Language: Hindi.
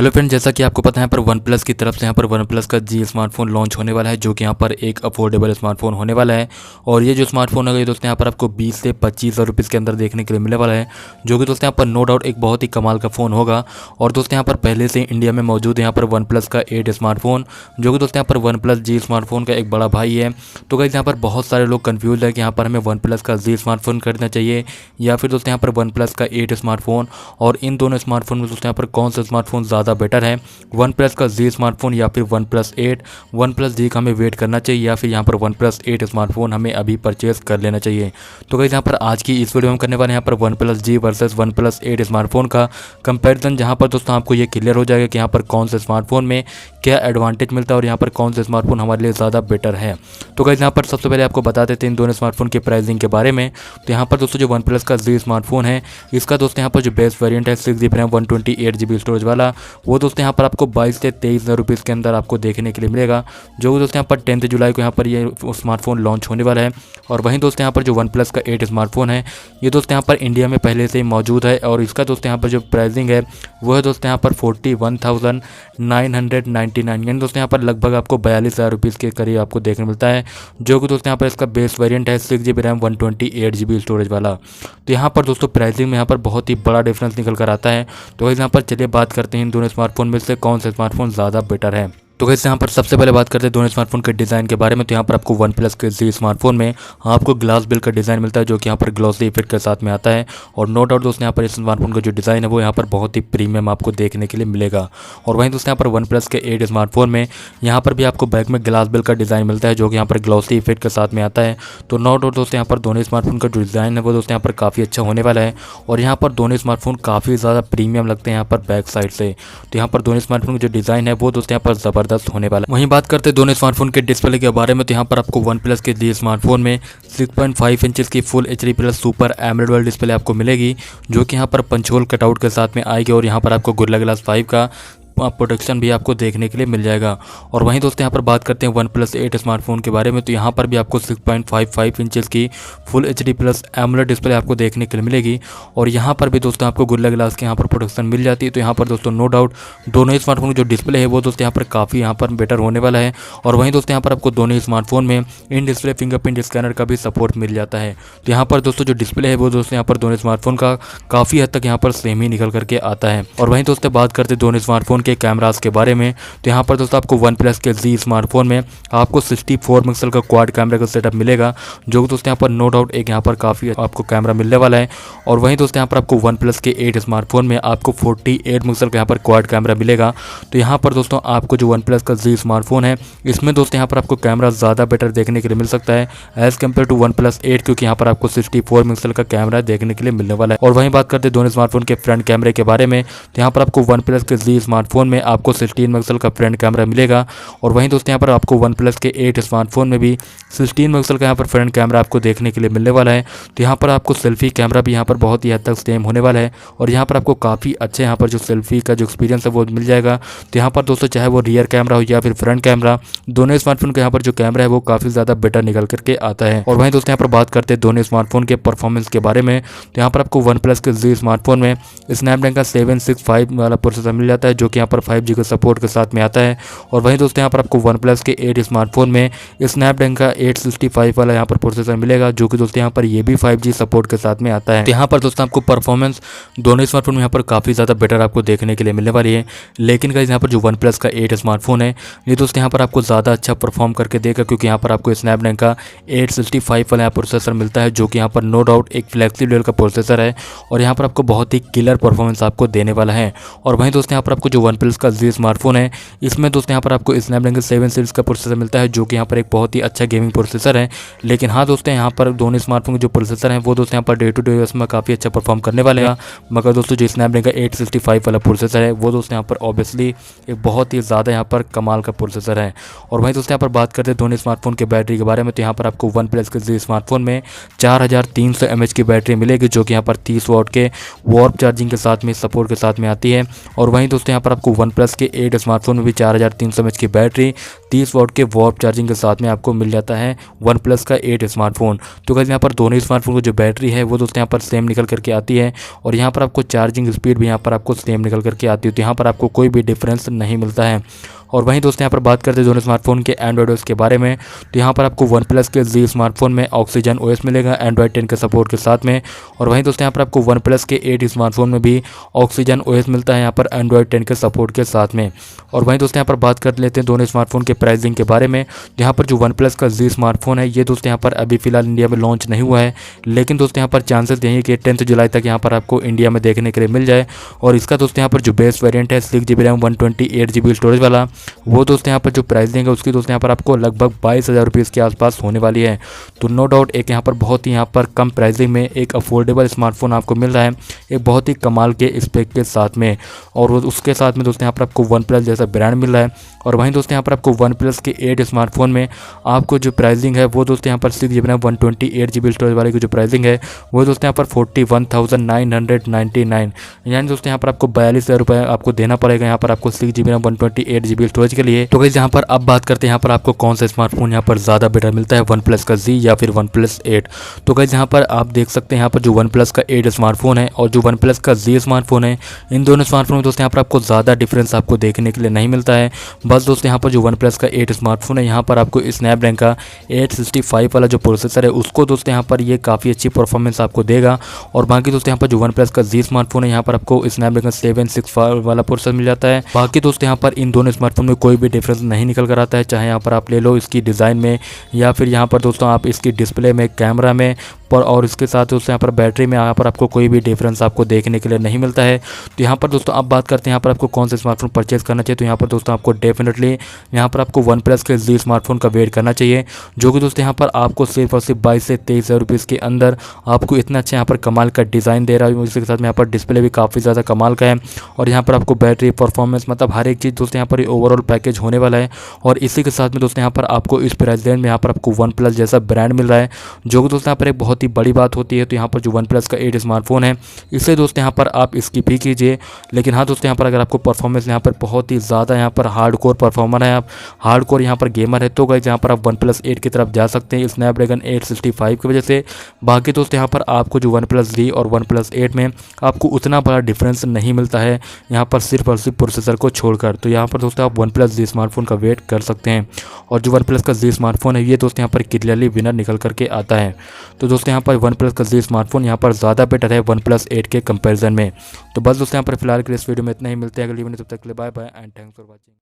हेलो फ्रेंड, जैसा कि आपको पता है यहाँ पर वन प्लस की तरफ से यहाँ पर वन प्लस का जी स्मार्टफोन लॉन्च होने वाला है, जो कि यहाँ पर एक अफोर्डेबल स्मार्टफोन होने वाला है। और ये जो स्मार्टफोन होगा ये दोस्तों यहाँ पर आपको 20 से 25,000 रुपीज़ के अंदर देखने के लिए मिलने वाला है, जो कि दोस्तों यहाँ पर नो डाउट एक बहुत ही कमाल का फ़ोन होगा। और दोस्तों यहाँ पर पहले से इंडिया में मौजूद है यहाँ पर वन प्लस का 8 स्मार्टफोन, जो कि दोस्तों यहाँ पर वन प्लस जी स्मार्टफोन का एक बड़ा भाई है। तो गाइस यहाँ पर बहुत सारे लोग कन्फ्यूज है कि यहाँ पर हमें वन प्लस का जी स्मार्टफोन खरीदना चाहिए या फिर दोस्तों यहाँ पर वन प्लस का 8 स्मार्टफोन। और इन दोनों स्मार्टफोन में दोस्तों यहाँ पर कौन सा स्मार्टफोन ज़्यादा बेटर है, वन प्लस का जी स्मार्टफोन या फिर वन प्लस 8। वन प्लस जी का हमें वेट करना चाहिए या फिर यहाँ पर वन प्लस 8 स्मार्टफोन हमें अभी परचेज कर लेना चाहिए। तो गाइस यहाँ पर आज की इस वीडियो में करने वाले हैं यहाँ पर वन प्लस जी वर्सेस वन प्लस 8 स्मार्टफोन का कंपैरिजन, जहाँ पर दोस्तों आपको ये क्लियर हो जाएगा कि यहाँ पर कौन से स्मार्टफोन में क्या एडवांटेज मिलता है और यहाँ पर कौन से स्मार्टफोन हमारे लिए ज़्यादा बेटर है। तो गाइस यहाँ पर सबसे पहले आपको बता देते हैं इन दोनों स्मार्टफोन के प्राइसिंग के बारे में। तो यहाँ पर दोस्तों जो वन प्लस का जी स्मार्टफोन है इसका दोस्तों यहाँ पर जो बेस्ट वेरिएंट है 6GB रैम 128GB स्टोरेज वाला, वो दोस्तों यहाँ पर आपको 22 से 23,000 रुपीज़ के अंदर आपको देखने के लिए मिलेगा, जो दोस्तों यहाँ पर 10 जुलाई को यहाँ पर ये स्मार्टफोन लॉन्च होने वाला है। और वहीं दोस्तों यहाँ पर जो वन प्लस का 8 स्मार्टफोन है ये दोस्तों यहाँ पर इंडिया में पहले से ही मौजूद है और इसका दोस्तों यहाँ पर जो प्राइसिंग है वो है दोस्तों यहाँ पर 41,999, यानी दोस्तों यहाँ पर लगभग आपको 42,000 रुपीज़ के करीब आपको देखने मिलता है, जो कि दोस्तों यहाँ पर इसका बेस वेरिएंट है 6GB रैम 128GB स्टोरेज वाला। तो यहाँ पर दोस्तों प्राइसिंग में यहाँ पर बहुत ही बड़ा डिफरेंस निकल कर आता है। तो यहाँ पर चलिए बात करते हैं इन दोनों स्मार्टफोन में से कौन सा स्मार्टफोन ज़्यादा बेटर है। तो गाइस यहाँ पर सबसे पहले बात करते हैं दोनों स्मार्टफोन के डिज़ाइन के बारे में। तो यहाँ पर आपको वन प्लस के जी स्मार्टफोन में आपको ग्लास बिल्ड का डिज़ाइन मिलता है, जो कि यहाँ पर ग्लॉसी इफेक्ट के साथ में आता है। और नो डाउट दोस्तों यहाँ पर इस स्मार्टफोन का जो डिज़ाइन है वो यहाँ पर बहुत ही प्रीमियम आपको देखने के लिए मिलेगा। और वहीं दोस्तों यहाँ पर वन प्लस के 8 स्मार्टफोन में यहाँ पर भी आपको बैक में ग्लास बिल्ड का डिज़ाइन मिलता है, जो कि यहाँ पर ग्लॉसी इफेक्ट के साथ में आता है। तो नो डाउट दोस्तों यहाँ पर दोनों स्मार्टफोन का जो डिज़ाइन है वो दोस्तों यहाँ पर काफ़ी अच्छा होने वाला है। और यहाँ पर दोनों स्मार्टफोन काफ़ी ज़्यादा प्रीमियम लगते हैं यहाँ पर बैक साइड से। तो यहाँ पर दोनों स्मार्टफोन का जो डिज़ाइन है वो दोस्तों यहाँ पर ज़बरदस्त होने वाला है। बात करते हैं दोनों स्मार्टफोन के डिस्प्ले के बारे में। तो यहाँ पर आपको वन प्लस के जी स्मार्टफोन में 6.5 इंचेस की full HD plus super AMOLED वाली डिस्प्ले आपको मिलेगी, जो कि यहाँ पर पंचोल कटआउट के साथ में आएगी। और यहाँ पर आपको गोरिल्ला ग्लास 5 का प्रोटेक्शन भी आपको देखने के लिए मिल जाएगा। और वहीं दोस्तों यहाँ पर बात करते हैं वन प्लस 8 स्मार्टफोन के बारे में। तो यहाँ पर भी आपको 6.55 इंचेस की full HD plus AMOLED display आपको देखने के लिए मिलेगी। और यहाँ पर भी दोस्तों आपको गोरिल्ला ग्लास के यहाँ पर प्रोटेक्शन मिल जाती है। तो यहाँ पर दोस्तों नो डाउट दोनों ही स्मार्टफोन की जो डिस्प्ले है वो दोस्तों यहाँ पर काफ़ी यहाँ पर बेटर होने वाला है। और वहीं दोस्तों यहाँ पर आपको दोनों ही स्मार्टफोन में इन डिस्प्ले फिंगरप्रिंट स्कैनर का भी सपोर्ट मिल जाता है। तो यहाँ पर दोस्तों जो डिस्प्ले है वो दोस्तों यहाँ पर दोनों स्मार्टफोन का काफ़ी हद तक यहाँ पर सेम ही निकल करके आता है। और वहीं दोस्तों बात करते हैं दोनों स्मार्टफोन के कैमरास के बारे में। तो यहाँ पर दोस्तों आपको वन प्लस के जी स्मार्टफोन में आपको 64 मेगापिक्सल का क्वाड कैमरा का सेटअप मिलेगा, जो कि दोस्तों यहाँ पर नो डाउट एक यहाँ पर काफ़ी आपको कैमरा मिलने वाला है। और वहीं दोस्तों यहाँ पर आपको वन प्लस के 8 स्मार्टफोन में आपको 48 मेगापिक्सल का यहाँ पर क्वाड कैमरा मिलेगा। तो यहाँ पर दोस्तों आपको जो वन प्लस का जी स्मार्टफोन है इसमें दोस्तों यहाँ पर आपको कैमरा ज़्यादा बेटर देखने के लिए मिल सकता है as compare to OnePlus 8, क्योंकि यहाँ पर आपको 64 मेगापिक्सल का कैमरा देखने के लिए मिलने वाला है। और वहीं बात करते हैं दोनों स्मार्टफोन के फ्रंट कैमरे के बारे में। तो यहाँ पर आपको वन प्लस के जी स्मार्टफोन में आपको 16 मेगापिक्सल का फ्रंट कैमरा मिलेगा। और वहीं दोस्तों यहाँ पर आपको वन प्लस के 8 स्मार्टफोन में भी 16 मेगापिक्सल का यहाँ पर फ्रंट कैमरा आपको देखने के लिए मिलने वाला है। तो यहाँ पर आपको सेल्फी कैमरा भी यहाँ पर बहुत ही हद तक सेम होने वाला है और यहाँ पर आपको काफ़ी अच्छे यहाँ पर जो सेल्फी का जो एक्सपीरियंस है वो मिल जाएगा। तो यहाँ पर दोस्तों चाहे वो रियर कैमरा हो या फिर फ्रंट कैमरा, दोनों स्मार्टफोन का यहाँ पर जो कैमरा है वो काफ़ी ज़्यादा बेटर निकल करके आता है। और वहीं दोस्तों यहाँ पर बात करते हैं दोनों स्मार्टफोन के परफॉर्मेंस के बारे में। तो यहाँ पर आपको वन प्लस के जी स्मार्टफोन में स्नैपड्रैगन का 765 वाला प्रोसेसर मिल जाता है, जो कि यहाँ पर 5G के सपोर्ट के साथ में आता है। और वहीं दोस्तों यहाँ पर आपको वन प्लस के 8 स्मार्टफोन में स्नैपड्रैगन का 865 वाला यहाँ पर प्रोसेसर मिलेगा, जो कि दोस्तों यहाँ पर ये भी 5G सपोर्ट के साथ में आता है। तो यहाँ पर दोस्तों आपको परफॉर्मेंस दोनों स्मार्टफोन में यहाँ पर काफ़ी ज़्यादा बेटर आपको देखने के लिए मिलने वाली है। लेकिन गाइस यहाँ पर जो वन प्लस का 8 स्मार्टफोन है ये दोस्तों यहाँ पर आपको ज़्यादा अच्छा परफॉर्म करके देगा, क्योंकि यहाँ पर आपको स्नैपड्रैगन का 865 वाला प्रोसेसर मिलता है, जो कि यहाँ पर नो डाउट एक फ्लैगशिप लेवल का प्रोसेसर है और यहाँ पर आपको बहुत ही किलर परफॉर्मेंस आपको देने वाला है। और वहीं दोस्तों यहाँ पर आपको जो वन प्लस का जी स्मार्टफोन है इसमें दोस्तों यहाँ पर आपको स्नैपड्रैगन 7 सीरीज़ का प्रोसेसर मिलता है, जो कि यहाँ पर एक बहुत ही अच्छा गेमिंग प्रोसेसर है। लेकिन हाँ दोस्तों यहाँ पर दोनों स्मार्टफोन के जो प्रोसेसर हैं वो दोस्तों यहाँ पर डे टू डे में काफ़ी अच्छा परफॉर्म करने वाले हैं। मगर दोस्तों जो स्नैपड्रैगन का 865 वाला प्रोसेसर है वो दोस्तों यहाँ पर ऑब्वियसली एक बहुत ही ज़्यादा यहाँ पर कमाल का प्रोसेसर है। और वहीं दोस्तों यहाँ पर बात करते हैं दोनों स्मार्टफोन के बैटरी के बारे में। तो यहाँ पर आपको वन प्लस के जी स्मार्टफोन में 4300 mAh की बैटरी मिलेगी, जो कि यहाँ पर 30 वाट के वार्प चार्जिंग के साथ में सपोर्ट के साथ में आती है। और वहीं दोस्तों यहाँ पर आपको आपको वन प्लस के 8 स्मार्टफोन में भी 4300 mAh की बैटरी 30 वॉट के वार्प चार्जिंग के साथ में आपको मिल जाता है वन प्लस का 8 स्मार्टफोन। तो गाइस यहाँ पर दोनों स्मार्टफोन की जो बैटरी है वो दोस्तों यहाँ पर सेम निकल करके आती है और यहाँ पर आपको चार्जिंग स्पीड भी यहाँ पर आपको सेम निकल करके आती है। तो यहाँ पर आपको कोई भी डिफरेंस नहीं मिलता है। और वहीं दोस्तों यहाँ पर बात करते हैं दोनों स्मार्टफोन के एंड्रॉइड ओएस के बारे में। तो यहाँ पर आपको वन प्लस के Z स्मार्टफोन में ऑक्सीजन ओएस मिलेगा एंड्रॉइड 10 के सपोर्ट के साथ में। और वहीं दोस्तों यहाँ पर आपको वन प्लस के 8 स्मार्टफोन में भी ऑक्सीजन ओएस मिलता है यहाँ पर एंड्रॉइड 10 के सपोर्ट के साथ में। और वहीं दोस्तों यहाँ पर बात कर लेते हैं दोनों स्मार्टफोन के प्राइसिंग के बारे में। यहाँ पर जो वन प्लस का Z स्मार्टफोन है ये दोस्तों यहाँ पर अभी फिलहाल इंडिया में लॉन्च नहीं हुआ है, लेकिन दोस्तों यहाँ पर चांसेस यही है कि 10 जुलाई तक यहाँ पर आपको इंडिया में देखने के लिए मिल जाए। और इसका दोस्तों यहाँ पर जो बेस्ट वेरिएंट है 6GB रैम 128GB स्टोरेज वाला, वो दोस्तों यहाँ पर जो प्राइसिंग है उसकी दोस्तों यहाँ पर आपको लगभग 22,000 रुपीज़ के आसपास होने वाली है। तो नो डाउट एक यहाँ पर बहुत ही यहाँ पर कम प्राइसिंग में एक अफोर्डेबल स्मार्टफोन आपको मिल रहा है, एक बहुत ही कमाल के स्पेक के साथ में। और उसके साथ में दोस्तों यहाँ पर आपको वन प्लस जैसा ब्रांड मिल रहा है। और वहीं दोस्तों यहाँ पर आपको वन प्लस के 8 स्मार्टफोन में आपको जो प्राइसिंग है वो दोस्तों यहाँ पर 6GB रैम 128GB स्टोरेज वाले की जो प्राइसिंग है वो दोस्तों यहाँ पर 41,999, यानी दोस्तों यहाँ पर आपको 42,000 रुपये आपको देना पड़ेगा यहाँ पर आपको 6GB रैम 128GB स्टोरेज के लिए। तो गाइस यहाँ पर अब बात करते हैं यहाँ पर आपको कौन सा स्मार्टफोन यहाँ पर ज़्यादा बेटर मिलता है, वन प्लस का Z या फिर वन प्लस 8। तो गाइस यहाँ पर आप देख सकते हैं यहाँ पर जो वन प्लस का 8 स्मार्टफोन है और जो वन प्लस का Z स्मार्टफोन है, इन दोनों स्मार्टफोन में दोस्तों यहाँ पर आपको ज़्यादा डिफरेंस आपको देखने के लिए नहीं मिलता है। बस दोस्तों यहाँ पर जो वन प्लस का 8 स्मार्टफोन है यहाँ पर आपको स्नैपड्रैगन का 865 वाला जो प्रोसेसर है उसको दोस्तों यहाँ पर ये काफ़ी अच्छी परफॉर्मेंस आपको देगा। और बाकी दोस्तों यहाँ पर जो वन प्लस का Z स्मार्टफोन है यहाँ पर आपको स्नैपड्रैगन 765 वाला प्रोसेसर मिल जाता है। बाकी दोस्तों यहाँ पर इन दोनों स्मार्टफोन में कोई भी डिफरेंस नहीं निकल कर आता है, चाहे यहाँ पर आप ले लो इसकी डिज़ाइन में या फिर यहाँ पर दोस्तों आप इसकी डिस्प्ले में, कैमरा में पर, और इसके साथ दोस्तों यहाँ पर बैटरी में यहाँ पर आपको कोई भी डिफरेंस आपको देखने के लिए नहीं मिलता है। तो यहाँ पर दोस्तों अब बात करते हैं यहाँ पर आपको कौन सा स्मार्टफोन परचेज करना चाहिए। तो यहाँ पर दोस्तों आपको डेफिनेटली यहाँ पर आपको वन प्लस के Z स्मार्टफोन का वेट करना चाहिए, जो कि दोस्तों यहाँ पर आपको सिर्फ और सिर्फ 22 से 23,000 रुपीज़ के अंदर आपको इतना अच्छा यहाँ पर कमाल का डिज़ाइन दे रहा है। इसके साथ में यहाँ पर डिस्प्ले भी काफ़ी ज़्यादा कमाल का है और यहाँ पर आपको बैटरी परफॉर्मेंस मतलब हर एक चीज़ दोस्तों यहाँ पर ओवरऑल पैकेज होने वाला है। और इसी के साथ में दोस्तों यहाँ पर आपको इस प्राइस रेंज में यहाँ पर आपको वन प्लस जैसा ब्रांड मिल रहा है, जो कि दोस्तों यहाँ पर एक बहुत ही बड़ी बात होती है। तो यहाँ पर जो वन प्लस का 8 स्मार्टफोन है इसे दोस्तों यहाँ पर आप स्किप ही कीजिए। लेकिन हाँ दोस्तों यहाँ पर अगर आपको परफॉर्मेंस यहाँ पर बहुत ही ज़्यादा यहाँ पर हार्डकोर परफॉर्मर है, आप हार्डकोर यहाँ पर गेमर है, तो गाइस यहाँ पर आप वन प्लस 8 की तरफ जा सकते हैं स्नैपड्रैगन 865 की वजह से। बाकी दोस्तों यहाँ पर आपको जो वन प्लस Z और वन प्लस 8 में आपको उतना बड़ा डिफरेंस नहीं मिलता है यहाँ पर सिर्फ और सिर्फ प्रोसेसर को छोड़कर। तो यहाँ पर दोस्तों आप वन प्लस Z स्मार्टफोन का वेट कर सकते हैं। और जो वन प्लस का Z स्मार्टफोन है ये दोस्तों यहाँ पर क्लियरली विनर निकल करके आता है। तो दोस्तों यहाँ पर वन प्लस का Z स्मार्टफोन यहाँ पर ज़्यादा बेटर है वन प्लस 8 के कंपेरिजन में। तो बस दोस्तों यहाँ पर फिलहाल के इस वीडियो में इतना ही, मिलते हैं अगली वीडियो में, तब तक के लिए bye bye and thanks for watching.